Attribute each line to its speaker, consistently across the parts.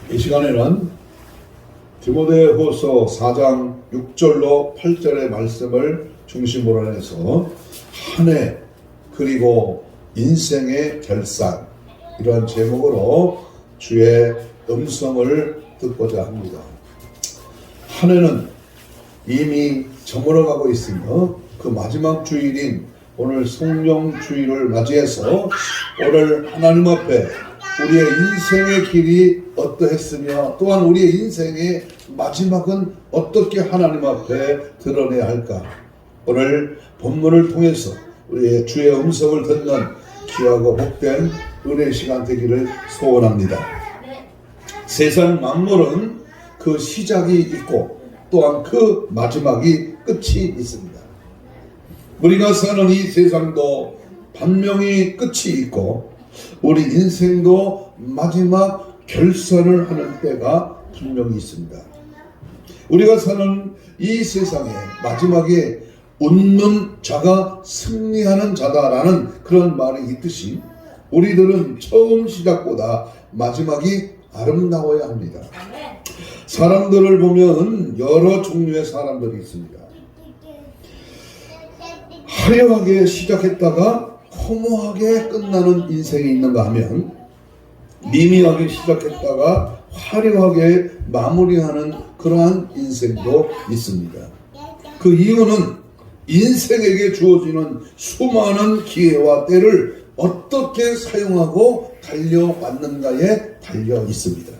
Speaker 1: 이 시간에는 디모데후서 4장 6절로 8절의 말씀을 중심으로 해서 한 해 그리고 인생의 결산, 이러한 제목으로 주의 음성을 듣고자 합니다. 한 해는 이미 저물어가고 있으며 그 마지막 주일인 오늘 성령 주일을 맞이해서 오늘 하나님 앞에 우리의 인생의 길이 어떠했으며 또한 우리의 인생의 마지막은 어떻게 하나님 앞에 드러내야 할까? 오늘 본문을 통해서 우리의 주의 음성을 듣는 귀하고 복된 은혜의 시간 되기를 소원합니다. 세상 만물은 그 시작이 있고 또한 그 마지막이 끝이 있습니다. 우리가 사는 이 세상도 분명히 끝이 있고 우리 인생도 마지막 결산을 하는 때가 분명히 있습니다. 우리가 사는 이 세상에 마지막에 웃는 자가 승리하는 자다라는 그런 말이 있듯이 우리들은 처음 시작보다 마지막이 아름다워야 합니다. 사람들을 보면 여러 종류의 사람들이 있습니다. 화려하게 시작했다가 허무하게 끝나는 인생이 있는가 하면 미미하게 시작했다가 화려하게 마무리하는 그러한 인생도 있습니다. 그 이유는 인생에게 주어지는 수많은 기회와 때를 어떻게 사용하고 달려왔는가에 달려 있습니다.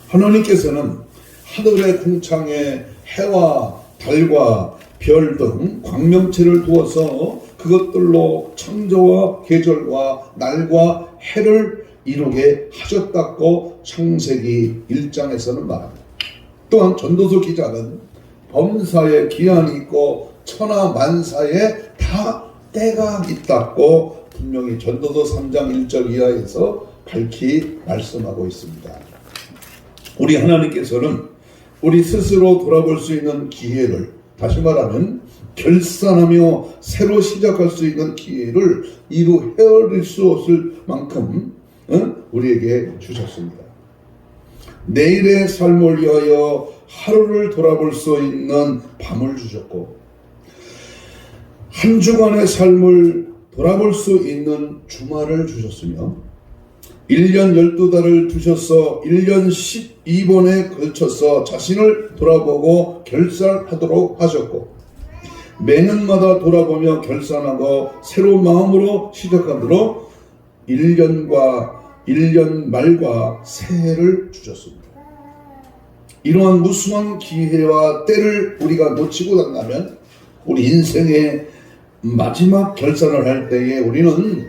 Speaker 1: 하나님께서는 하늘의 궁창에 해와 달과 별 등 광명체를 두어서 그것들로 창조와 계절과 날과 해를 이루게 하셨다고 창세기 1장에서는 말합니다. 또한 전도서 기자는 범사에 기한이 있고 천하 만사에 다 때가 있다고 분명히 전도서 3장 1절 이하에서 밝히 말씀하고 있습니다. 우리 하나님께서는 우리 스스로 돌아볼 수 있는 기회를, 다시 말하면 결산하며 새로 시작할 수 있는 기회를 이루 헤아릴 수 없을 만큼 우리에게 주셨습니다. 내일의 삶을 위하여 하루를 돌아볼 수 있는 밤을 주셨고 한 주간의 삶을 돌아볼 수 있는 주말을 주셨으며 1년 12달을 두셔서 1년 12번에 걸쳐서 자신을 돌아보고 결산하도록 하셨고 매년마다 돌아보며 결산하고 새로운 마음으로 시작하도록 1년 말과 새해를 주셨습니다. 이러한 무수한 기회와 때를 우리가 놓치고 간다면 우리 인생의 마지막 결산을 할 때에 우리는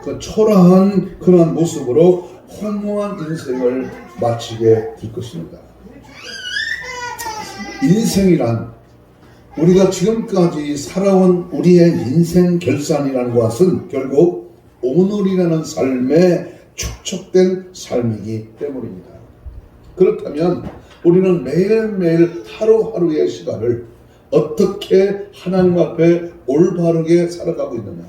Speaker 1: 그 초라한 그런 모습으로 허무한 인생을 마치게 될 것입니다. 인생이란 우리가 지금까지 살아온 우리의 인생 결산이라는 것은 결국 오늘이라는 삶에 축적된 삶이기 때문입니다. 그렇다면 우리는 매일매일 하루하루의 시간을 어떻게 하나님 앞에 올바르게 살아가고 있느냐,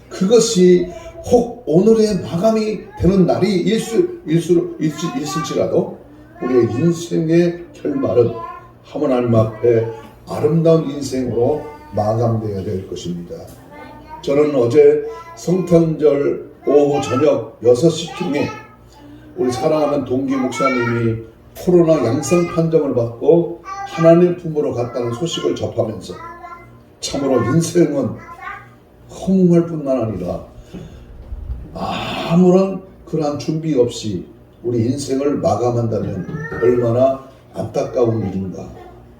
Speaker 1: 그것이 혹 오늘의 마감이 되는 날이 있을지라도 우리의 인생의 결말은 하나님 앞에 아름다운 인생으로 마감되어야 될 것입니다. 저는 어제 성탄절 오후 저녁 6시쯤에 우리 사랑하는 동기 목사님이 코로나 양성 판정을 받고 하나님 품으로 갔다는 소식을 접하면서 참으로 인생은 허무할 뿐만 아니라 아무런 그러한 준비 없이 우리 인생을 마감한다면 얼마나 안타까운 일인가.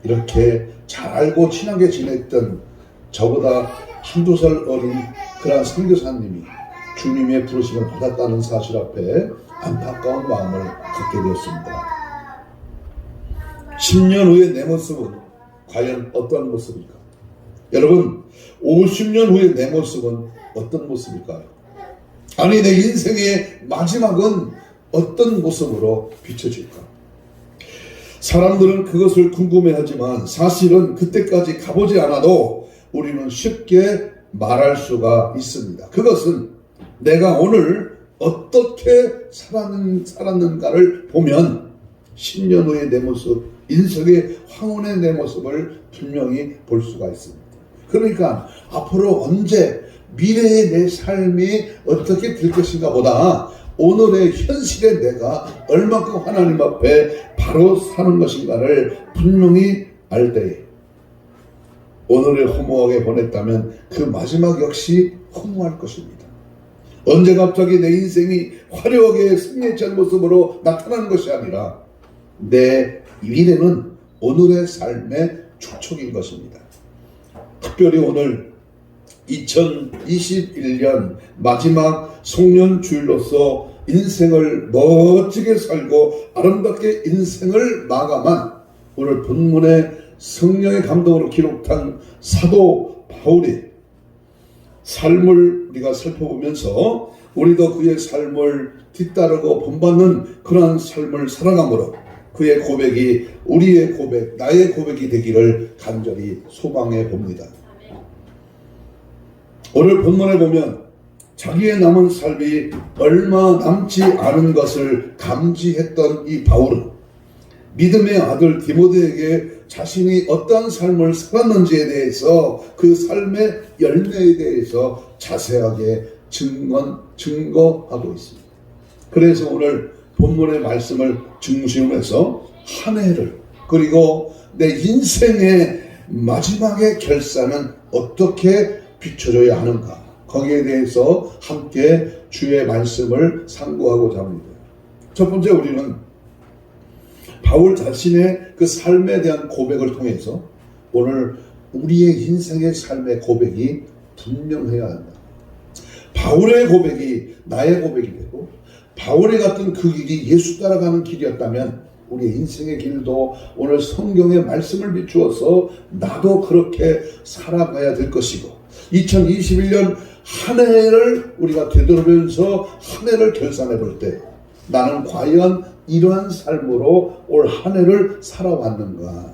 Speaker 1: 이렇게 잘 알고 친하게 지냈던 저보다 한두 살 어린 그러한 선교사님이 주님의 부르심을 받았다는 사실 앞에 안타까운 마음을 갖게 되었습니다. 10년 후의 내 모습은 과연 어떤 모습일까? 여러분, 50년 후의 내 모습은 어떤 모습일까요? 아니, 내 인생의 마지막은 어떤 모습으로 비춰질까? 사람들은 그것을 궁금해하지만 사실은 그때까지 가보지 않아도 우리는 쉽게 말할 수가 있습니다. 그것은 내가 오늘 어떻게 살았는가를 보면 10년 후의 내 모습, 인생의 황혼의 내 모습을 분명히 볼 수가 있습니다. 그러니까 앞으로 언제 미래의 내 삶이 어떻게 될 것인가 보다 오늘의 현실의 내가 얼마큼 하나님 앞에 바로 사는 것인가를 분명히 알 때에 오늘을 허무하게 보냈다면 그 마지막 역시 허무할 것입니다. 언제 갑자기 내 인생이 화려하게 승리한 모습으로 나타나는 것이 아니라 내 미래는 오늘의 삶의 축적인 것입니다. 특별히 오늘 2021년 마지막 송년주일로서 인생을 멋지게 살고 아름답게 인생을 마감한 오늘 본문의 성령의 감동으로 기록한 사도 바울의 삶을 우리가 살펴보면서 우리도 그의 삶을 뒤따르고 본받는 그러한 삶을 살아감으로 그의 고백이 우리의 고백, 나의 고백이 되기를 간절히 소망해 봅니다. 오늘 본문에 보면 자기의 남은 삶이 얼마 남지 않은 것을 감지했던 이 바울은 믿음의 아들 디모데에게 자신이 어떠한 삶을 살았는지에 대해서 그 삶의 열매에 대해서 자세하게 증거하고 있습니다. 그래서 오늘 본문의 말씀을 중심으로 해서 한 해를 그리고 내 인생의 마지막의 결산은 어떻게 비춰져야 하는가 거기에 대해서 함께 주의 말씀을 상고하고자 합니다. 첫 번째 우리는 바울 자신의 그 삶에 대한 고백을 통해서 오늘 우리의 인생의 삶의 고백이 분명해야 한다. 바울의 고백이 나의 고백이 되고 바울이 갔던 그 길이 예수 따라가는 길이었다면 우리의 인생의 길도 오늘 성경의 말씀을 비추어서 나도 그렇게 살아가야 될 것이고 2021년 한 해를 우리가 되돌아보면서 한 해를 결산해 볼 때 나는 과연 이러한 삶으로 올 한 해를 살아왔는가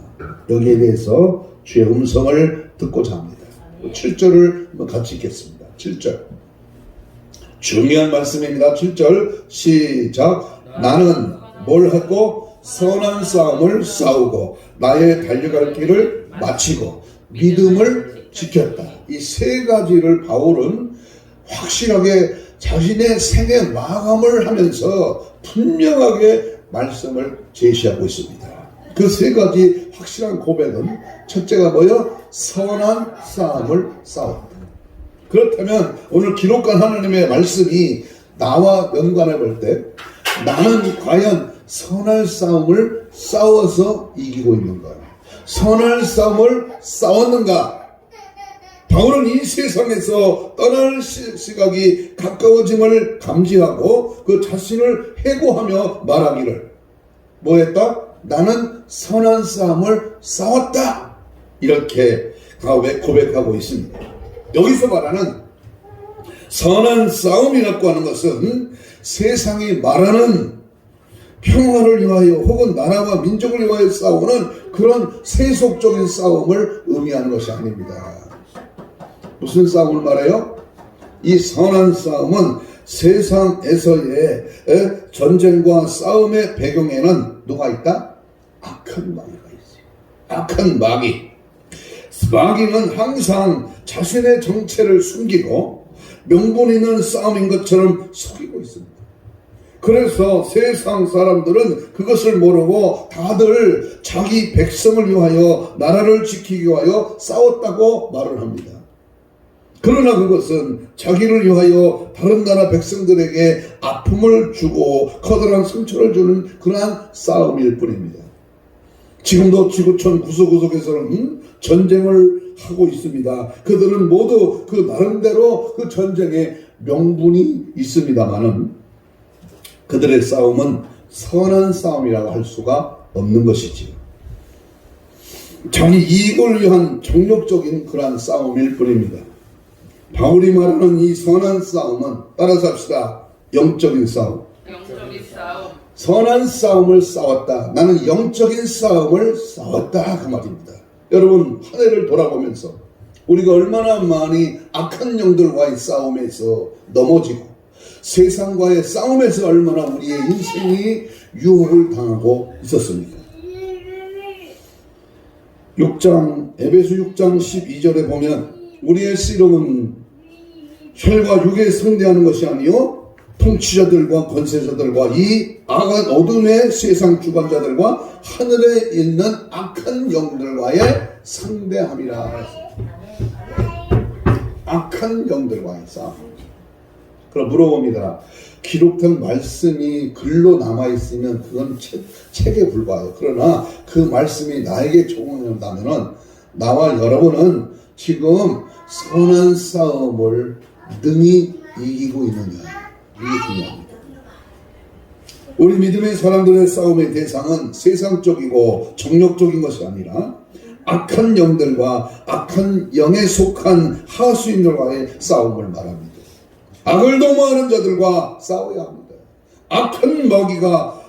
Speaker 1: 여기에 대해서 주의 음성을 듣고자 합니다. 7절을 같이 읽겠습니다. 7절 중요한 말씀입니다. 7절 시작. 나는 뭘 했고 선한 싸움을 싸우고 나의 달려갈 길을 마치고 믿음을 지켰다. 이 세 가지를 바울은 확실하게 자신의 생애 마감을 하면서 분명하게 말씀을 제시하고 있습니다. 그 세 가지 확실한 고백은 첫째가 뭐요? 선한 싸움을 싸웠다. 그렇다면 오늘 기록한 하나님의 말씀이 나와 연관해 볼 때 나는 과연 선한 싸움을 싸워서 이기고 있는가? 선한 싸움을 싸웠는가? 바울은 이 세상에서 떠날 시각이 가까워짐을 감지하고 그 자신을 해고하며 말하기를 뭐 했다? 나는 선한 싸움을 싸웠다. 이렇게 고백하고 있습니다. 여기서 말하는 선한 싸움이라고 하는 것은 세상이 말하는 평화를 위하여 혹은 나라와 민족을 위하여 싸우는 그런 세속적인 싸움을 의미하는 것이 아닙니다. 무슨 싸움을 말해요? 이 선한 싸움은 세상에서의 전쟁과 싸움의 배경에는 누가 있다? 악한 마귀가 있어요. 악한 마귀. 마귀는 항상 자신의 정체를 숨기고 명분 있는 싸움인 것처럼 속이고 있습니다. 그래서 세상 사람들은 그것을 모르고 다들 자기 백성을 위하여 나라를 지키기 위하여 싸웠다고 말을 합니다. 그러나 그것은 자기를 위하여 다른 나라 백성들에게 아픔을 주고 커다란 상처를 주는 그러한 싸움일 뿐입니다. 지금도 지구촌 구석구석에서는 전쟁을 하고 있습니다. 그들은 모두 그 나름대로 그 전쟁에 명분이 있습니다만은 그들의 싸움은 선한 싸움이라고 할 수가 없는 것이지요. 자기 이익을 위한 정욕적인 그러한 싸움일 뿐입니다. 바울이 말하는 이 선한 싸움은 따라서 합시다. 영적인 싸움.
Speaker 2: 영적인 싸움.
Speaker 1: 선한 싸움을 싸웠다. 나는 영적인 싸움을 싸웠다. 그 말입니다. 여러분 한 해를 돌아보면서 우리가 얼마나 많이 악한 영들과의 싸움에서 넘어지고 세상과의 싸움에서 얼마나 우리의 인생이 유혹을 당하고 있었습니까? 에베소 6장 12절에 보면 우리의 씨름은 혈과 육에 상대하는 것이 아니요 통치자들과 권세자들과 이 악한 어둠의 세상 주관자들과 하늘에 있는 악한 영들과의 상대함이라. 악한 영들과의 싸움. 그럼 물어봅니다. 기록된 말씀이 글로 남아있으면 그건 책에 불과해요. 그러나 그 말씀이 나에게 적용된다면 나와 여러분은 지금 선한 싸움을 능히 이기고 있느냐. 이게 중요합니다. 우리 믿음의 사람들의 싸움의 대상은 세상적이고 정욕적인 것이 아니라 악한 영들과 악한 영에 속한 하수인들과의 싸움을 말합니다. 악을 도모하는 자들과 싸워야 합니다. 악한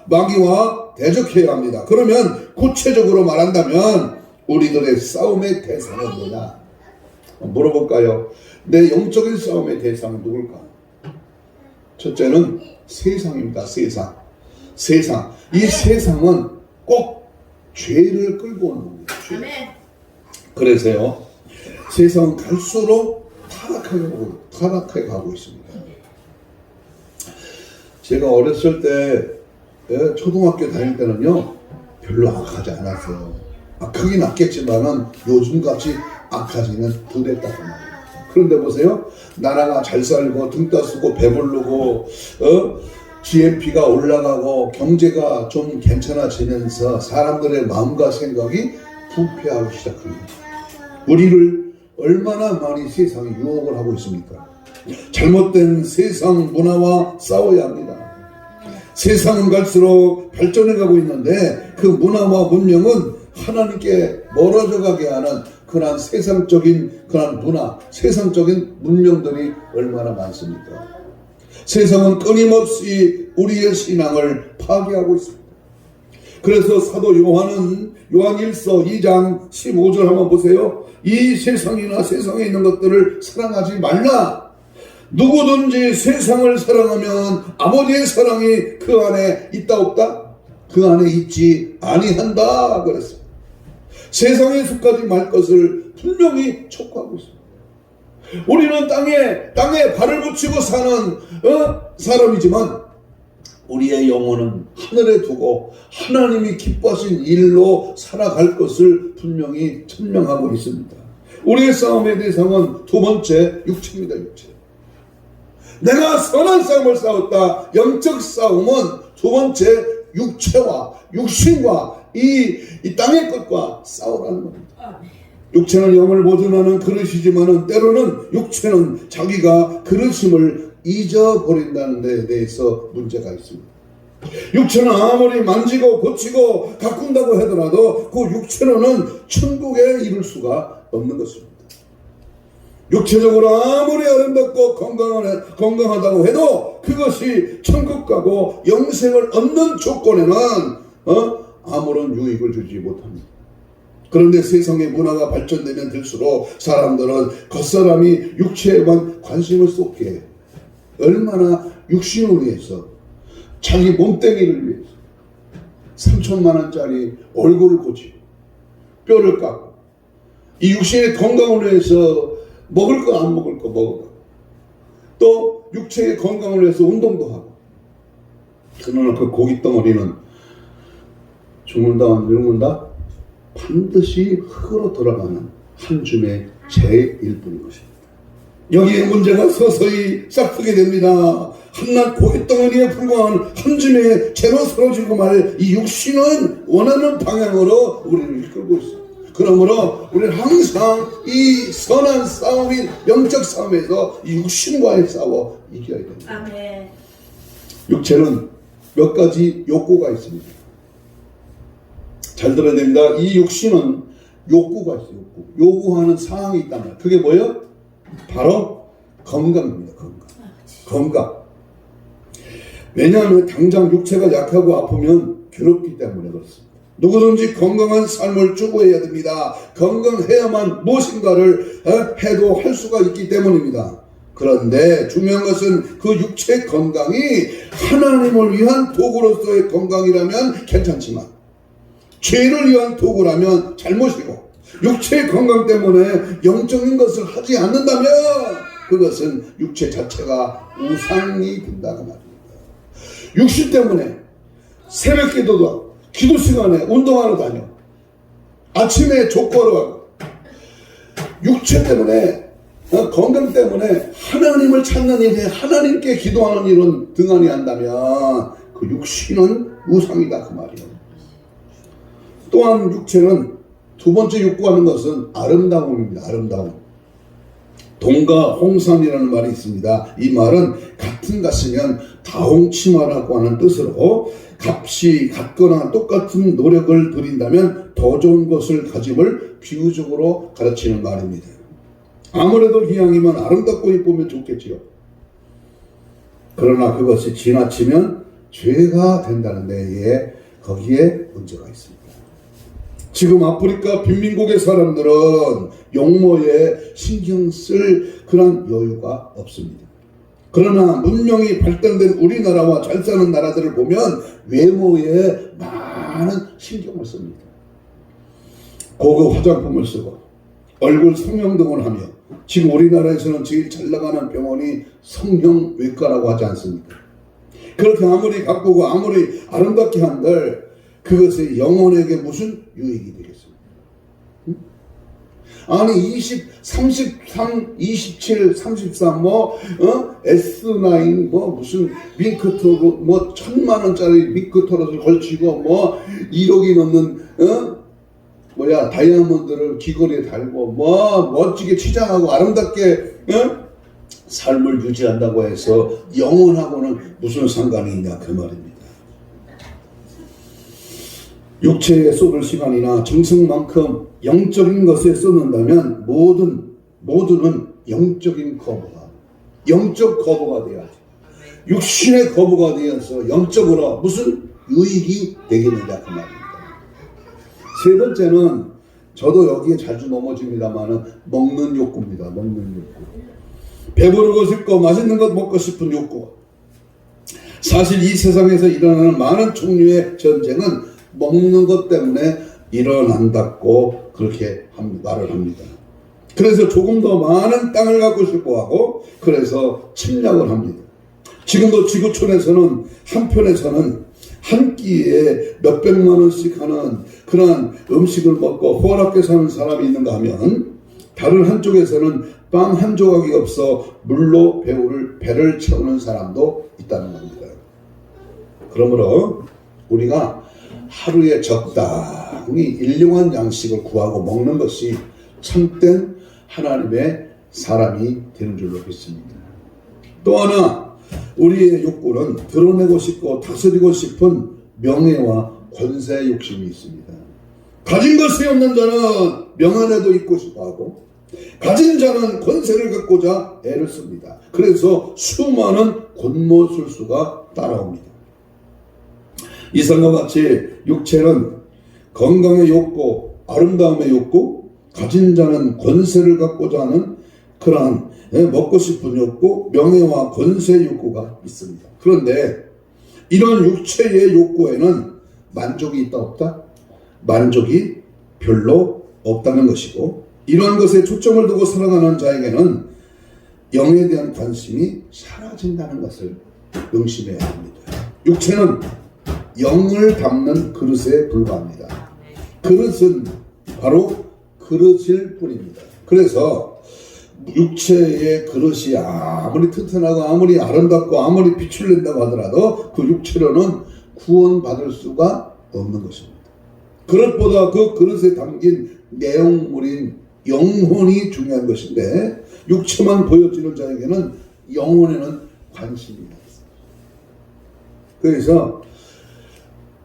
Speaker 1: 마귀와 대적해야 합니다. 그러면 구체적으로 말한다면 우리들의 싸움의 대상은 뭐냐? 물어볼까요? 내 영적인 싸움의 대상은 누굴까? 첫째는 세상입니다. 세상. 이 세상은 꼭 죄를 끌고 오는 겁니다. 그래서요, 세상은 갈수록 타락해 가고 있습니다. 제가 어렸을 때, 초등학교 다닐 때는요, 별로 악하지 않았어요. 악하긴 악했지만은 요즘같이 악하지는 덜했다고 말이에요. 그런데 보세요, 나라가 잘 살고 등 따쓰고 배부르고 GNP가 올라가고 경제가 좀 괜찮아지면서 사람들의 마음과 생각이 부패하기 시작합니다. 우리를 얼마나 많이 세상이 유혹을 하고 있습니까? 잘못된 세상 문화와 싸워야 합니다. 세상은 갈수록 발전해가고 있는데 그 문화와 문명은 하나님께 멀어져 가게 하는 그러한 세상적인 그러한 문화, 세상적인 문명들이 얼마나 많습니까? 세상은 끊임없이 우리의 신앙을 파괴하고 있습니다. 그래서 사도 요한 1서 2장 15절 한번 보세요. 이 세상이나 세상에 있는 것들을 사랑하지 말라. 누구든지 세상을 사랑하면 아버지의 사랑이 그 안에 있다 없다? 그 안에 있지 아니한다 그랬어요. 세상에 속하지 말 것을 분명히 촉구하고 있습니다. 우리는 땅에 발을 붙이고 사는 사람이지만 우리의 영혼은 하늘에 두고 하나님이 기뻐하신 일로 살아갈 것을 분명히 천명하고 있습니다. 우리의 싸움의 대상은 두 번째 육체입니다. 육체. 내가 선한 싸움을 싸웠다. 영적 싸움은 두 번째 육체와 육신과 이 땅의 것과 싸우라는 겁니다. 육체는 영을 보존하는 그릇이지만 때로는 육체는 자기가 그릇임을 잊어버린다는 데 대해서 문제가 있습니다. 육체는 아무리 만지고 고치고 가꾼다고 하더라도 그 육체로는 천국에 이룰 수가 없는 것입니다. 육체적으로 아무리 아름답고 건강하다고 해도 그것이 천국 가고 영생을 얻는 조건에는 아무런 유익을 주지 못합니다. 그런데 세상의 문화가 발전되면 될수록 사람들은 겉사람이 육체에만 관심을 쏟게 해요. 얼마나 육신을 위해서 자기 몸뚱이를 위해서 3천만 원짜리 얼굴을 고치고 뼈를 깎고 이 육신의 건강을 위해서 먹을 거 안 먹을 거 먹어가고 또 육체의 건강을 위해서 운동도 하고 그러나 그 고기 덩어리는 죽는다 안 죽는다 반드시 흙으로 돌아가는 한 줌의 재일 뿐인 것입니다. 여기에 문제가 서서히 싹트게 됩니다. 한낱 고깃덩어리에 불과한 한 줌의 재로 쓰러지고 말 이 육신은 원하는 방향으로 우리를 이끌고 있습니다. 그러므로 우리는 항상 이 선한 싸움인 영적 싸움에서 이 육신과의 싸워 이겨야 됩니다.
Speaker 2: 아멘.
Speaker 1: 육체는 몇 가지 욕구가 있습니다. 잘 들어야 됩니다. 이 육신은 욕구가 있어요. 요구하는 상황이 있단 말이에요. 그게 뭐예요? 바로 건강입니다. 건강. 왜냐하면 당장 육체가 약하고 아프면 괴롭기 때문에 그렇습니다. 누구든지 건강한 삶을 추구해야 됩니다. 건강해야만 무엇인가를 해도 할 수가 있기 때문입니다. 그런데 중요한 것은 그 육체 건강이 하나님을 위한 도구로서의 건강이라면 괜찮지만 죄를 위한 도구라면 잘못이고 육체의 건강 때문에 영적인 것을 하지 않는다면 그것은 육체 자체가 우상이 된다고 말입니다. 육신 때문에 새벽 기도도 하고 기도 시간에 운동하러 다녀 아침에 족구하러 가고 육체 때문에 건강 때문에 하나님을 찾는 일에 하나님께 기도하는 일은 등한히 한다면 그 육신은 우상이다 그 말이에요. 또한 육체는 두 번째 욕구하는 것은 아름다움입니다. 아름다움. 동가 홍삼이라는 말이 있습니다. 이 말은 같은 값이면 다홍치마라고 하는 뜻으로 값이 같거나 똑같은 노력을 들인다면 더 좋은 것을 가짐을 비유적으로 가르치는 말입니다. 아무래도 기왕이면 아름답고 예쁘면 좋겠지요. 그러나 그것이 지나치면 죄가 된다는 데에 거기에 문제가 있습니다. 지금 아프리카 빈민국의 사람들은 용모에 신경 쓸 그런 여유가 없습니다. 그러나 문명이 발달된 우리나라와 잘 사는 나라들을 보면 외모에 많은 신경을 씁니다. 고급 화장품을 쓰고 얼굴 성형 등을 하며 지금 우리나라에서는 제일 잘 나가는 병원이 성형외과라고 하지 않습니까? 그렇게 아무리 가꾸고 아무리 아름답게 한들 그것이 영혼에게 무슨 유익이 되겠습니까? 응? 아니 20, 33, 27, 33 S9 무슨 밍크토 1000만원짜리 밍크토를 걸치고 1억이 넘는 다이아몬드를 귀걸이에 달고 멋지게 치장하고 아름답게 삶을 유지한다고 해서 영혼하고는 무슨 상관이 있냐 그 말입니다. 육체에 쏟을 시간이나 정성만큼 영적인 것에 쏟는다면 모두는 영적인 거부가, 영적 거부가 돼야지. 육신의 거부가 되어서 영적으로 무슨 유익이 되겠느냐 그 말입니다. 세 번째는 저도 여기에 자주 넘어집니다만은 먹는 욕구입니다. 먹는 욕구. 배부르고 싶고 맛있는 것 먹고 싶은 욕구. 사실 이 세상에서 일어나는 많은 종류의 전쟁은 먹는 것 때문에 일어난다고 그렇게 말을 합니다. 그래서 조금 더 많은 땅을 갖고 싶어 하고 그래서 침략을 합니다. 지금도 지구촌에서는 한편에서는 한 끼에 몇백만 원씩 하는 그런 음식을 먹고 호화롭게 사는 사람이 있는가 하면 다른 한쪽에서는 빵 한 조각이 없어 물로 배를 채우는 사람도 있다는 겁니다. 그러므로 우리가 하루에 적당히 일용한 양식을 구하고 먹는 것이 참된 하나님의 사람이 되는 줄로 믿습니다. 또 하나 우리의 욕구는 드러내고 싶고 다스리고 싶은 명예와 권세 욕심이 있습니다. 가진 것이 없는 자는 명예라도 있고 싶어하고 가진 자는 권세를 갖고자 애를 씁니다. 그래서 수많은 권모술수가 따라옵니다. 이상과 같이 육체는 건강의 욕구, 아름다움의 욕구, 가진 자는 권세를 갖고자 하는 그러한 먹고 싶은 욕구, 명예와 권세 욕구가 있습니다. 그런데 이런 육체의 욕구에는 만족이 있다 없다? 만족이 별로 없다는 것이고 이러한 것에 초점을 두고 살아가는 자에게는 영에 대한 관심이 사라진다는 것을 명심해야 합니다. 육체는 영을 담는 그릇에 불과합니다. 그릇은 바로 그릇일 뿐입니다. 그래서 육체의 그릇이 아무리 튼튼하고 아무리 아름답고 아무리 빛을 낸다고 하더라도 그 육체로는 구원받을 수가 없는 것입니다. 그릇보다 그 그릇에 담긴 내용물인 영혼이 중요한 것인데 육체만 보여지는 자에게는 영혼에는 관심이 없습니다. 그래서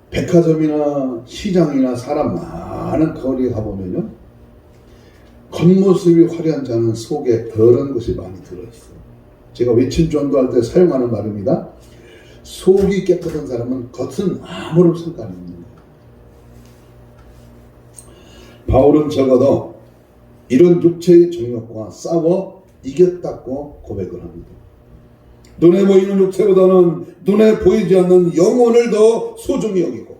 Speaker 1: 백화점이나 시장이나 사람 많은 거리에 가보면요 겉모습이 화려한 자는 속에 더러운 것이 많이 들어있어요. 제가 외침 전도할 때 사용하는 말입니다. 속이 깨끗한 사람은 겉은 아무런 상관이 없는 거예요. 바울은 적어도 이런 육체의 정욕과 싸워 이겼다고 고백을 합니다. 눈에 보이는 육체보다는 눈에 보이지 않는 영혼을 더 소중히 여기고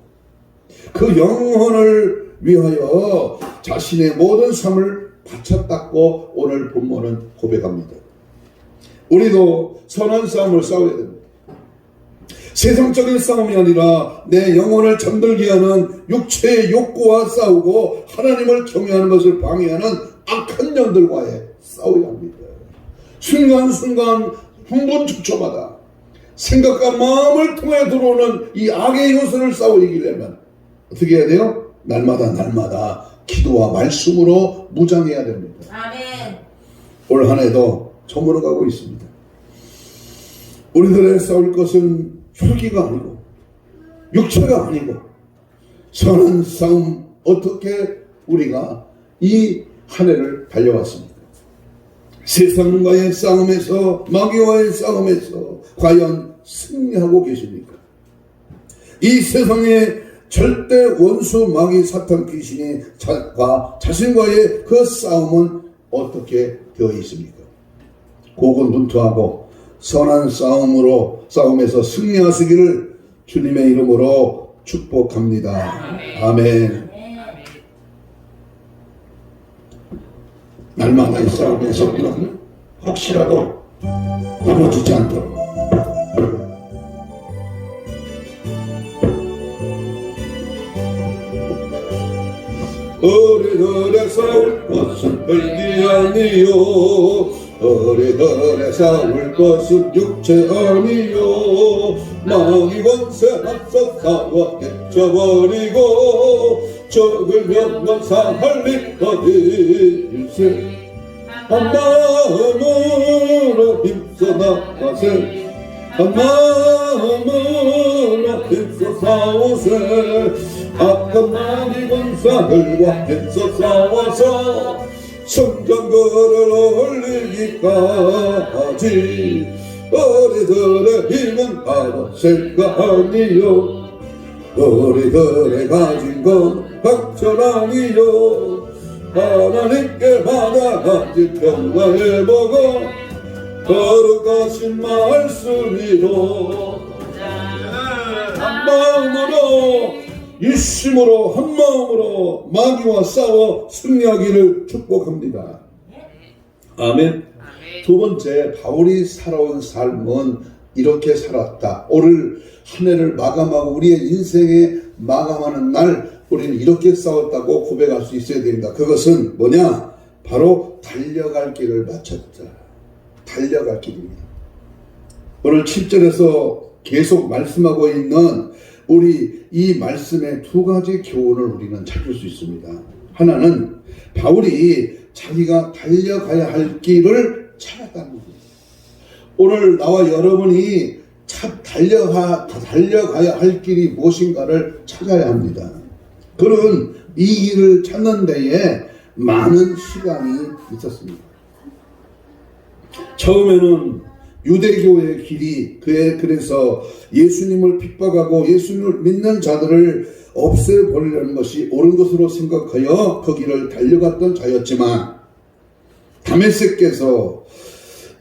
Speaker 1: 그 영혼을 위하여 자신의 모든 삶을 바쳤다고 오늘 본문은 고백합니다. 우리도 선한 싸움을 싸워야 됩니다. 세상적인 싸움이 아니라 내 영혼을 잠들게 하는 육체의 욕구와 싸우고 하나님을 경외하는 것을 방해하는 악한 년들과의 싸워야 합니다. 순간순간 분분초초마다 생각과 마음을 통해 들어오는 이 악의 요소를 싸워 이기려면 어떻게 해야 돼요? 날마다 기도와 말씀으로 무장해야 됩니다.
Speaker 2: 아멘.
Speaker 1: 올 한 해도 저물어 가고 있습니다. 우리들의 싸울 것은 혈기가 아니고 육체가 아니고 선한 싸움, 어떻게 우리가 이 한 해를 달려왔습니다. 세상과의 싸움에서, 마귀와의 싸움에서 과연 승리하고 계십니까? 이 세상의 절대 원수 마귀 사탄 귀신이 자신과의 그 싸움은 어떻게 되어 있습니까? 고군분투하고 선한 싸움에서 승리하시기를 주님의 이름으로 축복합니다. 아멘. 날마다의 싸움에서 우리는 혹시라도 넘어지지 않도록 어리들의 싸울 것은 별게 아니요 어리들의 싸울 것은 육체 아니요 마귀 권세 앞서 싸워 깨쳐버리고 적을 몇만 살리거든 일세 한 마음으로 힘써 나가세 한 마음으로 힘써 싸우세 악한 마귀 권사들과 힘써 싸워서 성전거를 올리기까지 어리들의 힘은 바로 새가 아니요 우리들의 가진 건 박철아니요 하나님께 받아가진 평화의 복은 거룩하신 말씀이요 한 마음으로 일심으로 한 마음으로 마귀와 싸워 승리하기를 축복합니다. 아멘. 두 번째, 바울이 살아온 삶은 이렇게 살았다. 오늘 한 해를 마감하고 우리의 인생에 마감하는 날 우리는 이렇게 싸웠다고 고백할 수 있어야 됩니다. 그것은 뭐냐? 바로 달려갈 길을 마쳤다. 달려갈 길입니다. 오늘 7절에서 계속 말씀하고 있는 우리 이 말씀의 두 가지 교훈을 우리는 찾을 수 있습니다. 하나는 바울이 자기가 달려가야 할 길을 찾았다는 겁니다. 오늘 나와 여러분이 달려가야 할 길이 무엇인가를 찾아야 합니다. 그는 이 길을 찾는 데에 많은 시간이 있었습니다. 처음에는 유대교의 길이 그래서 예수님을 핍박하고 예수님을 믿는 자들을 없애버리려는 것이 옳은 것으로 생각하여 그 길을 달려갔던 자였지만 다메섹에서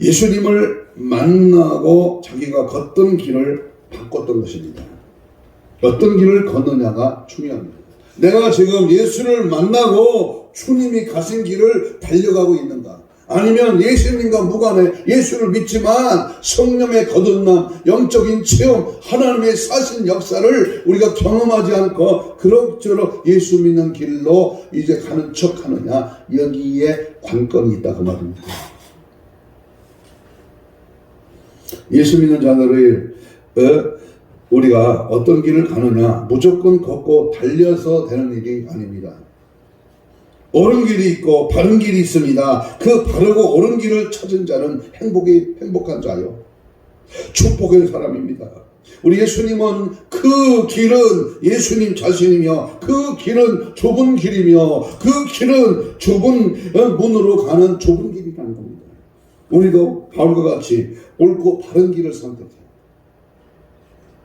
Speaker 1: 예수님을 만나고 자기가 걷던 길을 바꿨던 것입니다. 어떤 길을 걷느냐가 중요합니다. 내가 지금 예수를 만나고 주님이 가신 길을 달려가고 있는가? 아니면 예수님과 무관해 예수를 믿지만 성령의 거듭남, 영적인 체험, 하나님의 사신 역사를 우리가 경험하지 않고 그럭저럭 예수 믿는 길로 이제 가는 척 하느냐? 여기에 관건이 있다 그 말입니다. 예수 믿는 자들을 우리가 어떤 길을 가느냐? 무조건 걷고 달려서 되는 일이 아닙니다. 옳은 길이 있고 바른 길이 있습니다. 그 바르고 옳은 길을 찾은 자는 행복한 자요. 축복의 사람입니다. 우리 예수님은 그 길은 예수님 자신이며 그 길은 좁은 길이며 그 길은 좁은 문으로 가는 좁은 길이라는 겁니다. 우리도 바울과 같이 옳고 바른 길을 선택해요.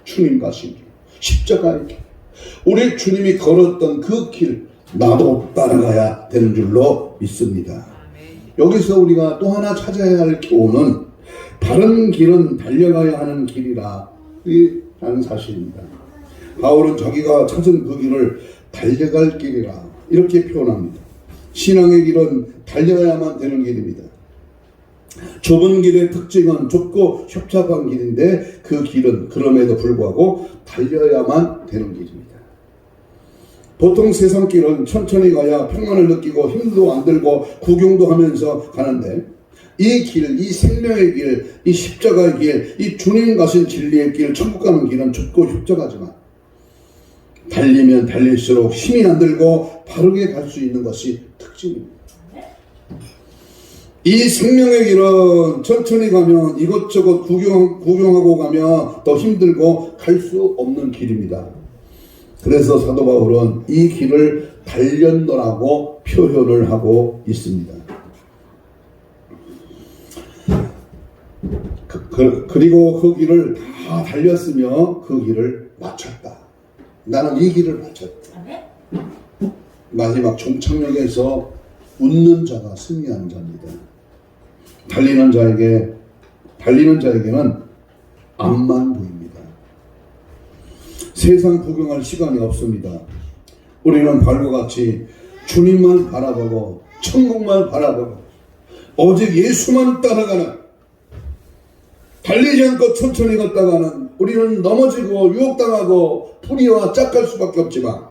Speaker 1: 주님 가신 길, 십자가의 길, 우리 주님이 걸었던 그 길 나도 따라가야 되는 줄로 믿습니다. 여기서 우리가 또 하나 찾아야 할 교훈은 바른 길은 달려가야 하는 길이라는 사실입니다. 바울은 자기가 찾은 그 길을 달려갈 길이라 이렇게 표현합니다. 신앙의 길은 달려야만 되는 길입니다. 좁은 길의 특징은 좁고 협착한 길인데 그 길은 그럼에도 불구하고 달려야만 되는 길입니다. 보통 세상 길은 천천히 가야 평안을 느끼고 힘도 안 들고 구경도 하면서 가는데 이 길, 이 생명의 길, 이 십자가의 길, 이 주님 가신 진리의 길, 천국 가는 길은 좁고 협착하지만 달리면 달릴수록 힘이 안 들고 바르게 갈 수 있는 것이 특징입니다. 이 생명의 길은 천천히 가면 이것저것 구경하고 가면 더 힘들고 갈 수 없는 길입니다. 그래서 사도 바울은 이 길을 달렸노라고 표현을 하고 있습니다. 그리고 그 길을 다 달렸으며 그 길을 마쳤다. 나는 이 길을 마쳤다. 마지막 종착역에서 웃는 자가 승리하는 자입니다. 달리는 자에게는 앞만 보입니다. 세상 구경할 시간이 없습니다. 우리는 바울과 같이 주님만 바라보고 천국만 바라보고 오직 예수만 따라가는, 달리지 않고 천천히 걷다가는 우리는 넘어지고 유혹당하고 불의와 짝갈 수밖에 없지만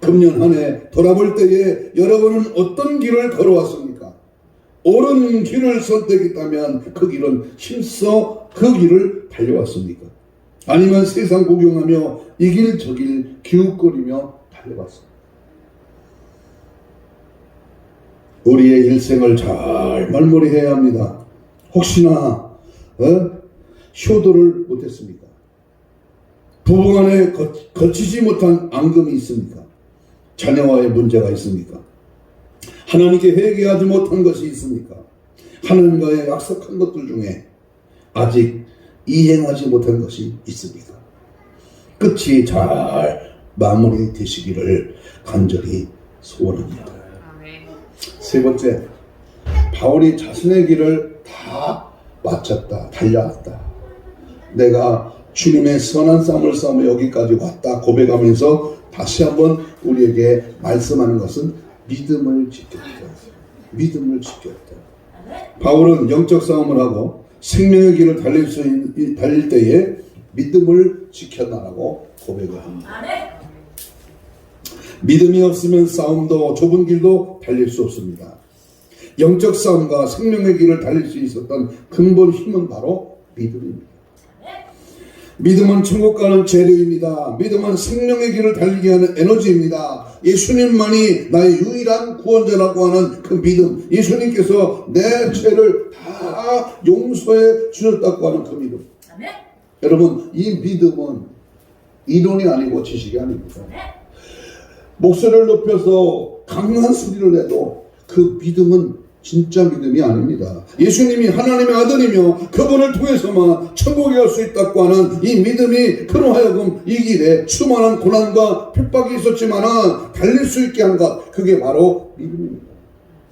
Speaker 1: 금년 한 해 돌아볼 때에 여러분은 어떤 길을 걸어왔습니까? 옳은 길을 선택했다면 그 길은 힘써 그 길을 달려왔습니까? 아니면 세상 구경하며 이 길 저 길 기웃거리며 달려왔습니다. 우리의 일생을 잘 말머리해야 합니다. 혹시나 효도를 못했습니까? 부부간에 거치지 못한 앙금이 있습니까? 자녀와의 문제가 있습니까? 하나님께 회개하지 못한 것이 있습니까? 하나님과의 약속한 것들 중에 아직 이행하지 못한 것이 있습니까? 끝이 잘 마무리 되시기를 간절히 소원합니다. 세 번째, 바울이 자신의 길을 다 마쳤다, 달려왔다. 내가 주님의 선한 싸움을 싸우며 여기까지 왔다 고백하면서 다시 한번 우리에게 말씀하는 것은 믿음을 지켰다. 믿음을 지켰다. 바울은 영적 싸움을 하고 생명의 길을 달릴 때에 믿음을 지켰다라고 고백을 합니다. 믿음이 없으면 싸움도 좁은 길도 달릴 수 없습니다. 영적 싸움과 생명의 길을 달릴 수 있었던 근본 힘은 바로 믿음입니다. 믿음은 천국 가는 재료입니다. 믿음은 생명의 길을 달리게 하는 에너지입니다. 예수님만이 나의 유일한 구원자라고 하는 그 믿음, 예수님께서 내 죄를 다 용서해 주셨다고 하는 그 믿음. 여러분, 이 믿음은 이론이 아니고 지식이 아닙니다. 목소리를 높여서 강한 소리를 내도 그 믿음은 진짜 믿음이 아닙니다. 예수님이 하나님의 아들이며 그분을 통해서만 천국에 갈 수 있다고 하는 이 믿음이 그로 하여금 이 길에 수많은 고난과 핍박이 있었지만 달릴 수 있게 한 것, 그게 바로 믿음입니다.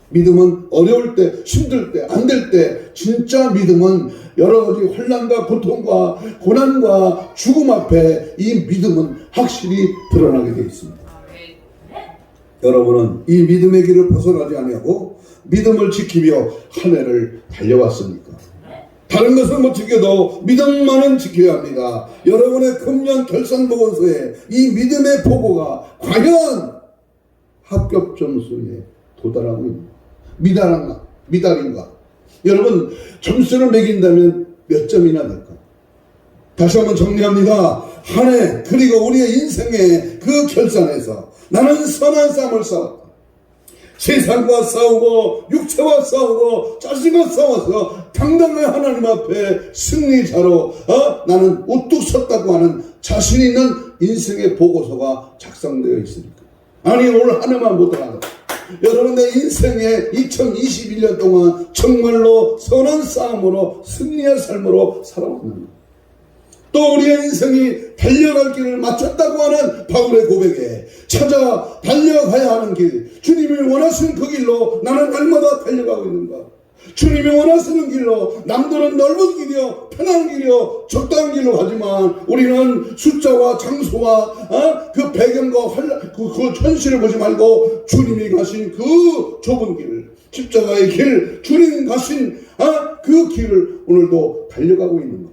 Speaker 1: 믿음은 어려울 때, 힘들 때, 안 될 때, 진짜 믿음은 여러 가지 혼란과 고통과 고난과 죽음 앞에 이 믿음은 확실히 드러나게 되어 있습니다. 여러분은 이 믿음의 길을 벗어나지 아니하고 믿음을 지키며 한 해를 달려왔습니까? 다른 것은 못 지켜도 믿음만은 지켜야 합니다. 여러분의 금년 결산보고서에 이 믿음의 보고가 과연 합격 점수에 도달하고 있는가? 미달인가? 여러분, 점수를 매긴다면 몇 점이나 될까? 다시 한번 정리합니다. 한 해, 그리고 우리의 인생의 그 결산에서 나는 선한 싸움을 싸웠다. 세상과 싸우고 육체와 싸우고 자신과 싸워서 당당한 하나님 앞에 승리자로 나는 우뚝 섰다고 하는 자신 있는 인생의 보고서가 작성되어 있습니까? 아니, 오늘 한 해만 보더라도 여러분, 내 인생의 2021년 동안 정말로 선한 싸움으로 승리의 삶으로 살아왔는가? 또 우리의 인생이 달려갈 길을 마쳤다고 하는 바울의 고백에 찾아 달려가야 하는 길, 주님이 원하시는 그 길로 나는 날마다 달려가고 있는가? 주님이 원하시는 길로, 남들은 넓은 길이요, 편한 길이요, 적당한 길로 가지만 우리는 숫자와 장소와 그 배경과 그 현실을 보지 말고 주님이 가신 그 좁은 길, 십자가의 길, 주님 가신 그 길을 오늘도 달려가고 있는 것.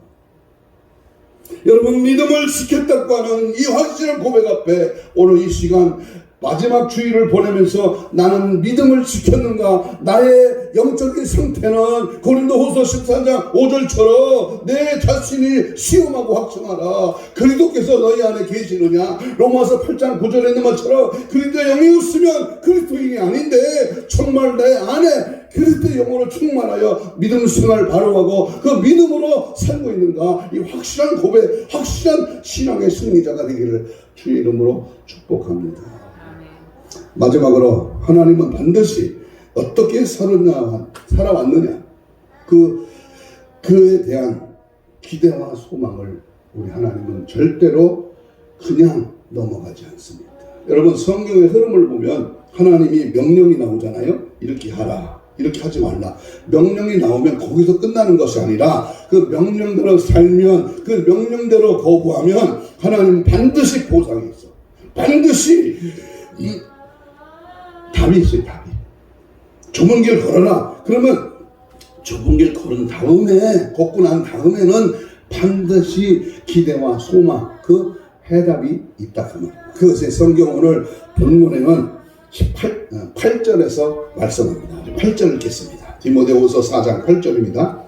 Speaker 1: 여러분, 믿음을 지켰다고 하는 이 확실한 고백 앞에 오늘 이 시간 마지막 주일을 보내면서 나는 믿음을 지켰는가? 나의 영적인 상태는 고린도후서 14장 5절처럼 내 자신이 시험하고 확증하라. 그리스도께서 너희 안에 계시느냐? 로마서 8장 9절에 있는 것처럼 그리스도의 영이 없으면 그리스도인이 아닌데 정말 내 안에 그리스도의 영으로 충만하여 믿음 생활을 바로하고 그 믿음으로 살고 있는가? 이 확실한 고백, 확실한 신앙의 승리자가 되기를 주의 이름으로 축복합니다. 마지막으로 하나님은 반드시 어떻게 살아왔느냐, 그에 대한 기대와 소망을 우리 하나님은 절대로 그냥 넘어가지 않습니다. 여러분, 성경의 흐름을 보면 하나님이 명령이 나오잖아요. 이렇게 하라, 이렇게 하지 말라. 명령이 나오면 거기서 끝나는 것이 아니라 그 명령대로 살면, 그 명령대로 거부하면 하나님은 반드시 보상이 있어. 반드시 답이 있어요. 답이. 좁은 길 걸어라. 그러면 좁은 길 걸은 다음에, 걷고 난 다음에는 반드시 기대와 소망, 그 해답이 있다 하면, 그것의 성경 오늘 본문에는 8절에서 말씀합니다. 8절 읽겠습니다. 디모데후서 4장 8절입니다.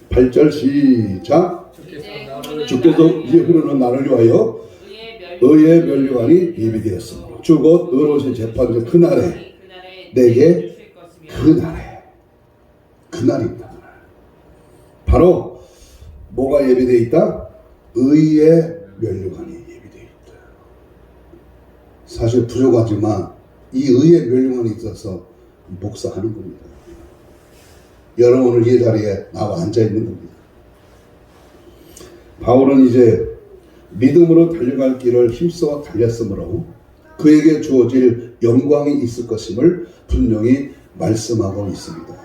Speaker 1: 8절 시작. 주께서 이제 흐르는 나를 위하여 의의 면류관이 예비되었습니다. 주 곧 의로우신 재판장 그날에 내게 그날입니다. 바로 뭐가 예비되어 있다? 의의 면류관이 예비되어 있다. 사실 부족하지만 이 의의 면류관이 있어서 목사하는 겁니다. 여러분 오늘 이 자리에 나와 앉아 있는 겁니다. 바울은 이제 믿음으로 달려갈 길을 힘써 달렸으므로 그에게 주어질 영광이 있을 것임을 분명히 말씀하고 있습니다.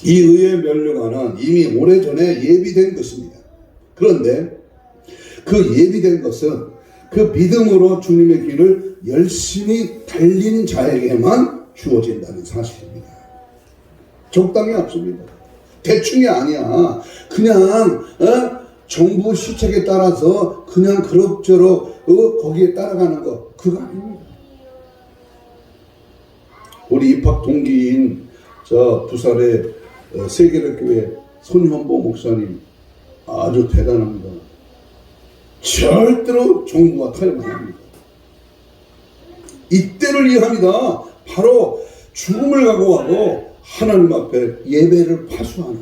Speaker 1: 이 의의 면류관은 이미 오래전에 예비된 것입니다. 그런데 그 예비된 것은 그 믿음으로 주님의 길을 열심히 달린 자에게만 주어진다는 사실입니다. 적당히 없습니다. 대충이 아니야. 그냥 정부 시책에 따라서 그냥 그럭저럭 거기에 따라가는 거, 그거 아닙니다. 우리 입학 동기인 저 부산의 세계력교회 손현보 목사님 아주 대단합니다. 절대로 정부와 타협 안 합니다. 이때를 이해합니다. 바로 죽음을 각오하고 하나님 앞에 예배를 파수하는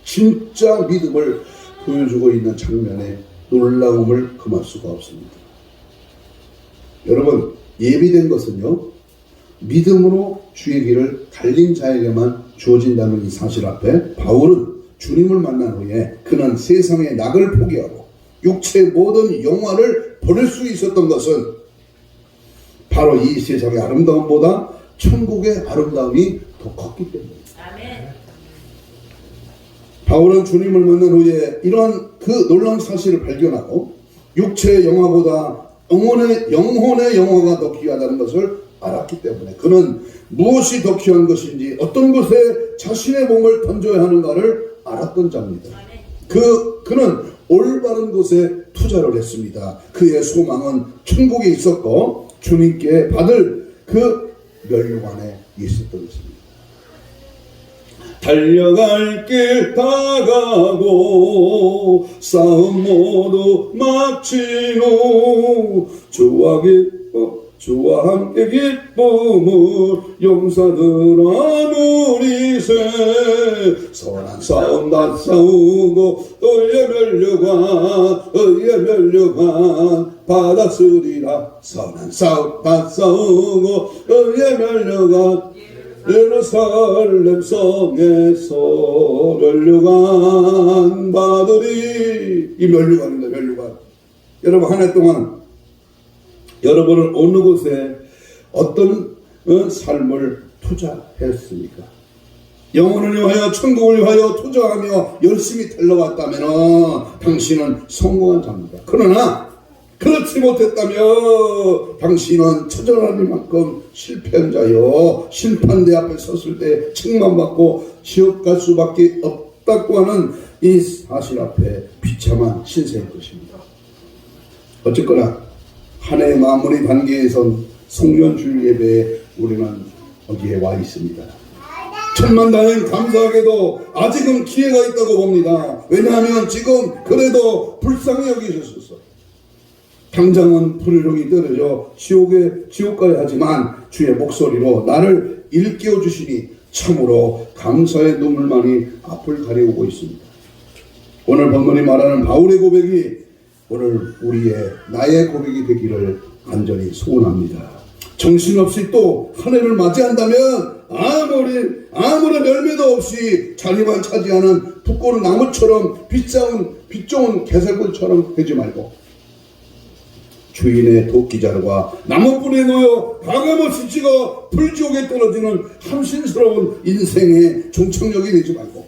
Speaker 1: 진짜 믿음을 보여주고 있는 장면에 놀라움을 금할 수가 없습니다. 여러분, 예비된 것은요, 믿음으로 주의 길을 달린 자에게만 주어진다는 이 사실 앞에 바울은 주님을 만난 후에 그는 세상의 낙을 포기하고 육체의 모든 영화를 버릴 수 있었던 것은 바로 이 세상의 아름다움보다 천국의 아름다움이 더 컸기 때문입니다. 바울은 주님을 만난 후에 이러한 그 놀라운 사실을 발견하고 육체의 영화보다 영혼의 영화가 더 귀하다는 것을 알았기 때문에 그는 무엇이 더 귀한 것인지 어떤 곳에 자신의 몸을 던져야 하는가를 알았던 자입니다. 그는 올바른 곳에 투자를 했습니다. 그의 소망은 천국에 있었고 주님께 받을 그 면류관에 있었던 것입니다. 달려갈 길 다 가고 싸움 모두 마친 후 주와 함께 기쁨을 용사들아 누리세. 선한 싸움 다 싸우고 의의 면류관 받았으리라. 선한 싸움 다 싸우고 의의 면류관 예루살렘 성에서 면류관 받으리. 이 면류관입니다. 면류관. 여러분, 한 해 동안 여러분은 어느 곳에 어떤 삶을 투자했습니까? 영혼을 위하여 천국을 위하여 투자하며 열심히 달려왔다면 당신은 성공한 자입니다. 그러나 그렇지 못했다며 당신은 처절하니만큼 실패한 자요, 심판대 앞에 섰을 때 책망받고 지옥 갈 수밖에 없다고 하는 이 사실 앞에 비참한 신세일 것입니다. 어쨌거나 한 해 마무리 단계에선 송년주일 예배에 우리는 여기에 와 있습니다. 천만다행 감사하게도 아직은 기회가 있다고 봅니다. 왜냐하면 지금 그래도 불쌍히 여기셨었어. 당장은 불효령이 떨어져 지옥 가야 하지만 주의 목소리로 나를 일깨워 주시니 참으로 감사의 눈물만이 앞을 가려오고 있습니다. 오늘 본문이 말하는 바울의 고백이 오늘 나의 고백이 되기를 간절히 소원합니다. 정신없이 또 한 해를 맞이한다면 아무런 열매도 없이 자리만 차지하는 두꺼운 나무처럼 빛 좋은 개살굴처럼 되지 말고 주인의 도끼자루가 나무불에 놓여 가감없이 찍어 불지옥에 떨어지는 함신스러운 인생의 종착역이 되지 말고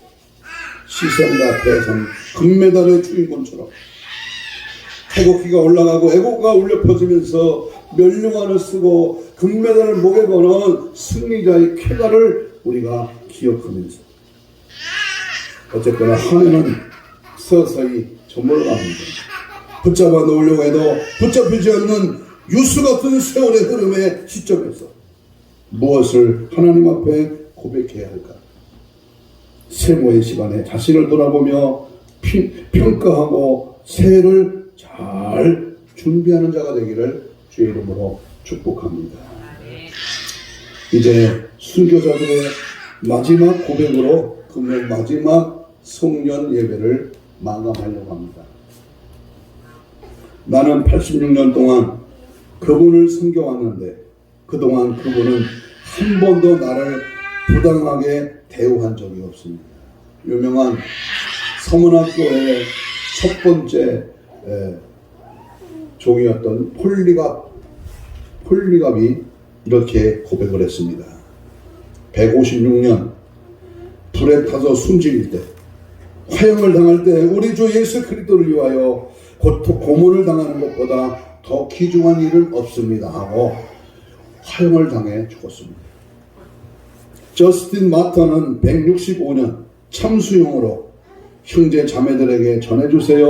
Speaker 1: 시선과 대선 금메달의 주인공처럼 태극기가 올라가고 애국가 울려 퍼지면서 면류관을 쓰고 금메달을 목에 거는 승리자의 쾌가를 우리가 기억하면서 어쨌거나 한 해는 서서히 저물어갑니다. 붙잡아 놓으려고 해도 붙잡히지 않는 유수 같은 세월의 흐름의 시점에서 무엇을 하나님 앞에 고백해야 할까? 세모의 시간에 자신을 돌아보며 평가하고 새해를 잘 준비하는 자가 되기를 주의 이름으로 축복합니다. 이제 순교자들의 마지막 고백으로 금요일 마지막 송년 예배를 마감하려고 합니다. 나는 86년 동안 그분을 섬겨왔는데 그동안 그분은 한 번도 나를 부당하게 대우한 적이 없습니다. 유명한 서문학교의 첫 번째 종이었던 폴리갑이 이렇게 고백을 했습니다. 156년 불에 타서 숨질 때, 화형을 당할 때 우리 주 예수 그리스도를 위하여 고문을 당하는 것보다 더 귀중한 일은 없습니다 하고 화형을 당해 죽었습니다. 저스틴 마터는 165년 참수용으로 형제 자매들에게 전해주세요.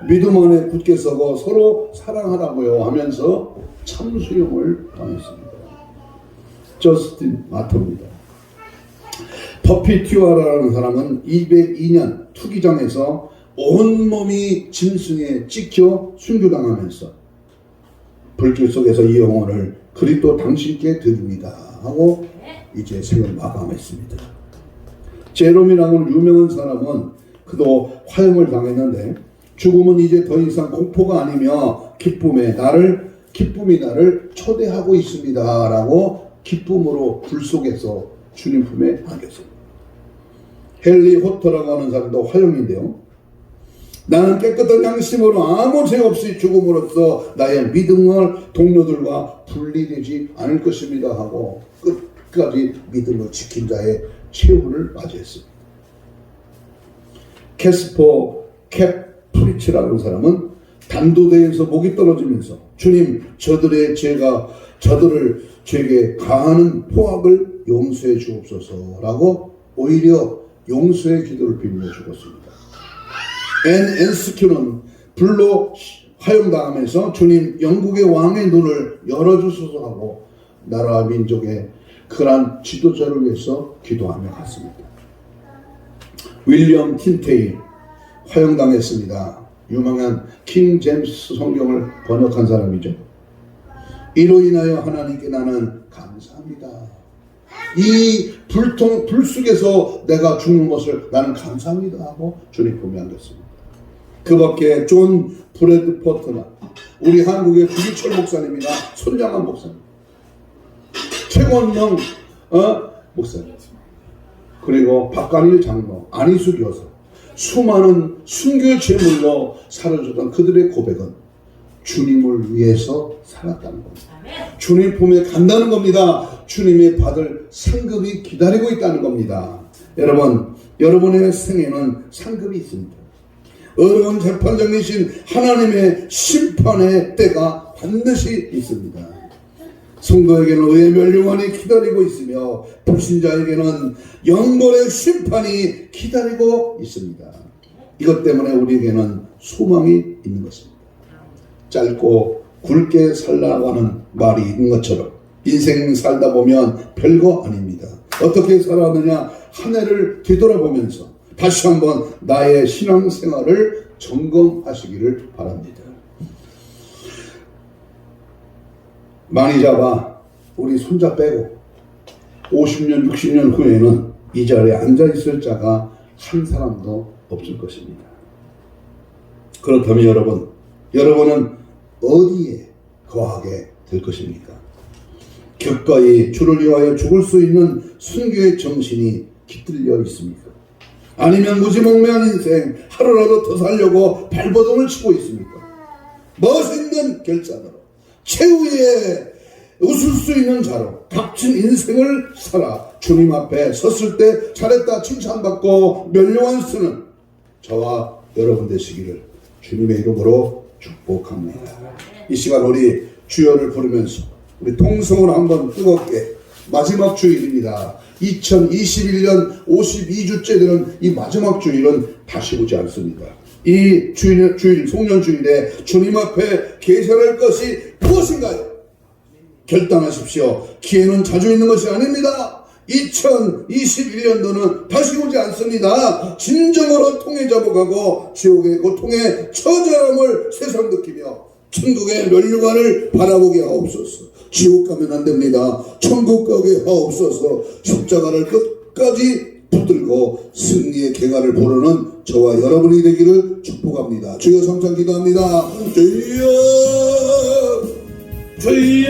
Speaker 1: 믿음 안에 굳게 서고 서로 사랑하라고요 하면서 참수용을 당했습니다. 저스틴 마터입니다. 퍼피 튜아라라는 사람은 202년 투기장에서 온몸이 짐승에 찍혀 순교당하면서 불길 속에서 이 영혼을 그리스도 당신께 드립니다 하고 이제 생을 마감했습니다. 제롬이라는 유명한 사람은 그도 화형을 당했는데 죽음은 이제 더 이상 공포가 아니며 기쁨이 나를 초대하고 있습니다 라고 기쁨으로 불 속에서 주님 품에 안겼습니다. 헨리 호터라고 하는 사람도 화형인데요. 나는 깨끗한 양심으로 아무 죄 없이 죽음으로써 나의 믿음을 동료들과 분리되지 않을 것입니다 하고 끝까지 믿음을 지킨 자의 최후를 맞이했습니다. 캐스퍼 캡프리치라는 사람은 단도대에서 목이 떨어지면서 주님 저들을 제게 가하는 포악을 용서해 주옵소서라고 오히려 용서의 기도를 빌며 죽었습니다. 앤 엔스큐는 불로 화형당하면서 주님 영국의 왕의 눈을 열어주소서 하고 나라와 민족의 그러한 지도자를 위해서 기도하며 갔습니다. 윌리엄 틴테일 화형당했습니다. 유명한 킹 제임스 성경을 번역한 사람이죠. 이로 인하여 하나님께 나는 감사합니다. 이 불 속에서 내가 죽는 것을 나는 감사합니다 하고 주님 품에 안겼습니다. 그 밖에 존 브래드 포트나 우리 한국의 구기철 목사님이나 손장한 목사님, 최권명 목사님, 그리고 박관일 장로, 안희숙 여사, 수많은 순교의 제물로 사라졌던 그들의 고백은 주님을 위해서 살았다는 겁니다. 주님 품에 간다는 겁니다. 주님이 받을 상급이 기다리고 있다는 겁니다. 여러분, 여러분의 생에는 상급이 있습니다. 어려운 재판장이신 하나님의 심판의 때가 반드시 있습니다. 성도에게는 의의 멸류관이 기다리고 있으며 불신자에게는 영벌의 심판이 기다리고 있습니다. 이것 때문에 우리에게는 소망이 있는 것입니다. 짧고 굵게 살라고 하는 말이 있는 것처럼 인생 살다 보면 별거 아닙니다. 어떻게 살았느냐 한 해를 뒤돌아보면서 다시 한번 나의 신앙생활을 점검하시기를 바랍니다. 많이 잡아 우리 손자 빼고 50년 60년 후에는 이 자리에 앉아있을 자가 한 사람도 없을 것입니다. 그렇다면 여러분은 어디에 거하게 될 것입니까? 격가히 주를 위하여 죽을 수 있는 순교의 정신이 깃들려 있습니까? 아니면 무지몽매한 인생 하루라도 더 살려고 발버둥을 치고 있습니까? 멋있는 결단으로 최후에 웃을 수 있는 자로 값진 인생을 살아 주님 앞에 섰을 때 잘했다 칭찬받고 멸류관 쓰는 저와 여러분 되시기를 주님의 이름으로 축복합니다. 이 시간 우리 주여를 부르면서 우리 통성으로 한번 뜨겁게 마지막 주일입니다. 2021년 52주째 되는 이 마지막 주일은 다시 오지 않습니다. 이 주일 송년주일에 주님 앞에 계산할 것이 무엇인가요? 결단하십시오. 기회는 자주 있는 것이 아닙니다. 2021년도는 다시 오지 않습니다. 진정으로 통해 잡아가고 지옥의 고통의 처절함을 세상 느끼며 천국의 멸류관을 바라보게 하옵소서. 지옥 가면 안 됩니다. 천국 가게 하옵소서. 십자가를 끝까지 붙들고 승리의 개가를 부르는 저와 여러분이 되기를 축복합니다. 주여 성찬 기도합니다. 주여 주여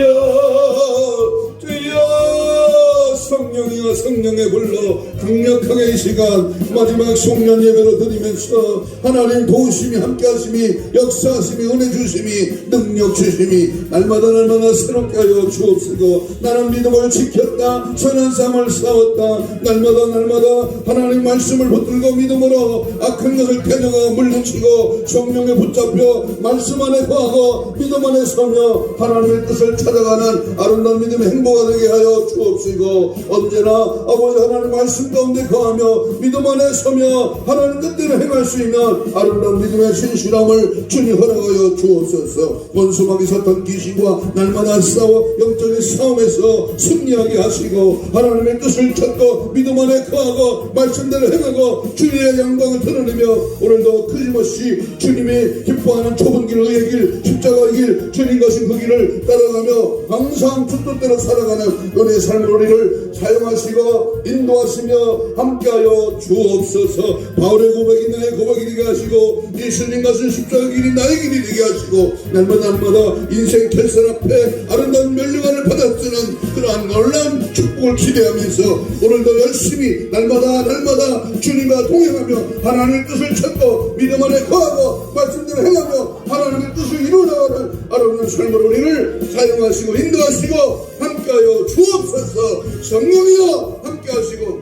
Speaker 1: 주여 성령이여 성령의 불러 강력하게 이 시간 마지막 송년 예배로 드리면서 하나님 도우심이 함께하심이 역사하심이 은혜 주심이 능력 주심이 날마다 새롭게 하여 주옵시고 나는 믿음을 지켰다 선한 삶을 싸웠다 날마다 하나님 말씀을 붙들고 믿음으로 악한 것을 패녀가 물리치고 성령에 붙잡혀 말씀 안에 거하고 믿음 안에 서며 하나님의 뜻을 찾아가는 아름다운 믿음의 행보가 되게 하여 주옵시고 언제나 아버지 하나님 말씀 가운데 거하며 믿음 안에 서며 하나님 뜻대로 행할 수 있는 아름다운 믿음의 신실함을 주님 허락하여 주옵소서. 원수막이 섰던 귀신과 날마다 싸워 영적인 싸움에서 승리하게 하시고 하나님의 뜻을 찾고 믿음 안에 거하고 말씀대로 행하고 주님의 영광을 드러내며 오늘도 끊임없이 주님이 기뻐하는 좁은 길 의의 길 십자가의 길 주님 가신 그 길을 따라가며 항상 주 뜻대로 살아가는 은혜의 삶을 우리를 사용하시고 인도하시며 함께하여 주옵소서. 바울의 고백이 나의 고백이 되게 하시고 예수님 가신 십자가의 길이 나의 길이 되게 하시고 날마다 인생 결선 앞에 아름다운 멸류관을 받아쓰는 그러한 놀라운 축복을 기대하면서 오늘도 열심히 날마다 주님과 동행하며 하나님의 뜻을 찾고 믿음 안에 거하고 말씀대로 행하며 하나님의 뜻을 이루어나가는 아름다운 삶을 우리를 사용하시고 인도하시고 함께하여 주옵소서. 성령이여 함께하시고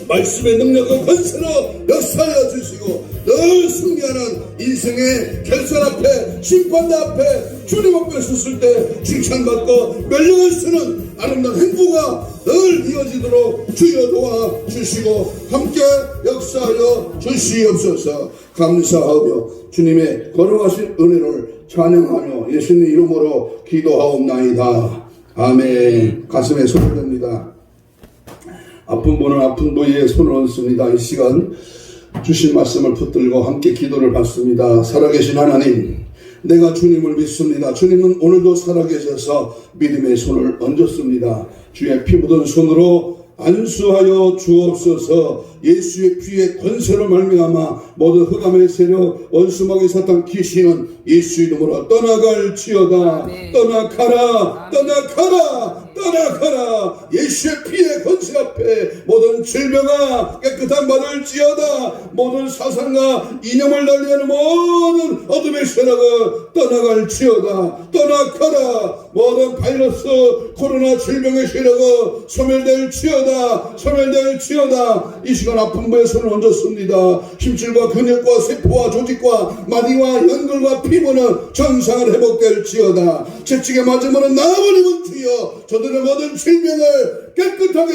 Speaker 1: 말씀의 능력과 권세로 역사하여 주시고 늘 승리하는 인생의 결선 앞에 심판대 앞에 주님 앞에 섰을 때 칭찬받고 멸류관 쓰는 아름다운 행보가 늘 이어지도록 주여 도와주시고 함께 역사하여 주시옵소서. 감사하며 주님의 거룩하신 은혜를 찬양하며 예수님 이름으로 기도하옵나이다. 아멘. 가슴에 손을 댑니다. 아픈 분은 아픈 부위에 손을 얹습니다. 이 시간 주신 말씀을 붙들고 함께 기도를 받습니다. 살아계신 하나님, 내가 주님을 믿습니다. 주님은 오늘도 살아계셔서 믿음의 손을 얹었습니다. 주의 피 묻은 손으로 안수하여 주옵소서. 예수의 피의 권세로 말미암아 모든 흑암의 세력 원수막이 사탄 귀신은 예수 이름으로 떠나갈지어다. 떠나가라 떠나가라. 예수의 피의 권세 앞에 모든 질병아 깨끗한 받을지어다. 모든 사상과 이념을 달리하는 모든 어둠의 세력은 떠나갈지어다. 떠나가라. 모든 바이러스 코로나 질병의 세력은 소멸될지어다. 소멸될지어다. 이 시간 아픈 부에 손을 얹었습니다. 힘줄과 근육과 세포와 조직과 마디와 연골과 피부는 정상을 회복될지어다. 채찍에 맞으면 나아버리면 주여 저들의 모든 질병을 깨끗하게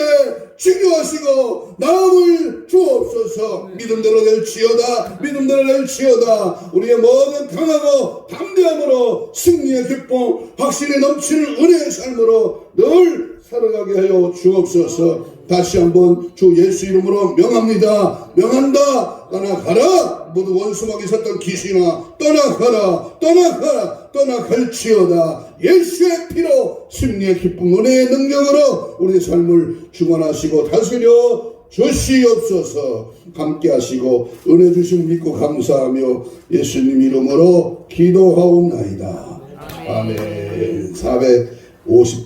Speaker 1: 치료하시고 나음을 주옵소서. 믿음대로 될지어다. 믿음대로 될지어다. 우리의 모든 강하고 담대함으로 승리의 기쁨 확신이 넘치는 은혜의 삶으로 늘 살아가게 하여 주옵소서. 다시 한번 주 예수 이름으로 명합니다. 명한다. 떠나가라. 모두 원수막에 섰던 귀신아 떠나가라. 떠나가라. 떠나갈지어다. 예수의 피로 승리의 기쁨 은혜의 능력으로 우리의 삶을 주관하시고 다스려 주시옵소서. 함께 하시고 은혜 주심 믿고 감사하며 예수님 이름으로 기도하옵나이다. 아멘. 450